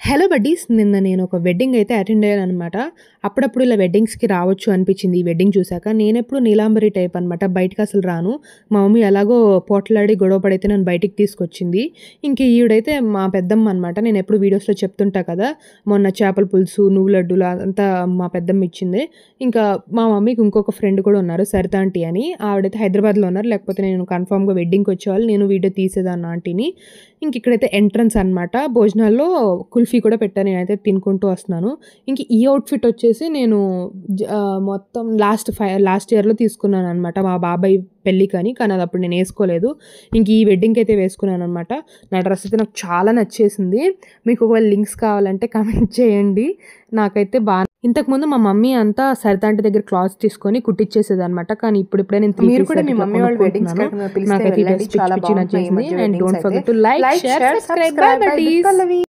Hello buddies, నిన్న నేను ఒక వెడ్డింగ్ అయితే అటెండ్ అయ్యాననమాట. అప్పుడప్పుడు ఇలా వెడ్డింగ్స్‌కి రావచ్చు అనిపించింది ఈ వెడ్డింగ్ చూసాక. నేనెప్పుడు నీలాంబరి టైప్ అనమాట. బయటకసలు రాను. మా మమ్మీ ఎలాగో పోట్లాడి గొడవ పడైతే నన్ను బయటికి తీసుకొచ్చింది. ఇంక ఈవిడైతే మా పెద్దమ్మ అనమాట. నేనెప్పుడు వీడియోస్‌లో చెప్తుంటా కదా! మొన్న చేపల పులుసు, నువ్వుల లడ్డూలు అంతా మా పెద్దమ్మ ఇచ్చింది. ఇంకా మా మమ్మీకి ఇంకొక ఫ్రెండ్ కూడా ఉన్నారు, సరిత ఆంటీ అని. ఆవిడైతే హైదరాబాద్‌లో ఉన్నారు. లేకపోతే నేను కన్ఫర్మ్‌గా వెడ్డింగ్‌కి వచ్చేవాళ్ళు. నేను వీడియో తీసేదాన్ని ఆంటీని. ఇంక ఇక్కడైతే ఎంట్రన్స్ అనమాట. భోజనాల్లో కుల్ఫీ కూడా పెట్టాను. నేనైతే తినుకుంటూ వస్తున్నాను. ఇంక ఈ అవుట్‌ఫిట్ వచ్చేసి నేను మొత్తం లాస్ట్ ఇయర్‌లో తీసుకున్నాననమాట. మా బాబాయ్ పెళ్ళికని. కానీ అది అప్పుడు నేను ఏసుకోలేదు. ఇంక ఈ వెడ్డింగ్‌కి అయితే వేసుకున్నాననమాట. నా డ్రెస్ అయితే నాకు చాలా నచ్చేసింది. మీకు ఒకవేళ లింక్స్ కావాలంటే కామెంట్ చేయండి. నాకైతే ఇంతకుముందు మా మమ్మీ అంతా సరిత ఆంటీ దగ్గర క్లాత్స్ తీసుకొని కుట్టిచ్చేసేదనమాట. కానీ ఇప్పుడిప్పుడే నేను మీరు కూడా మీ మమ్మీ వాళ్ళ వెడ్డింగ్స్ నాకైతే చాలా బాగుంది. And don't forget to like, share, subscribe. By buddies.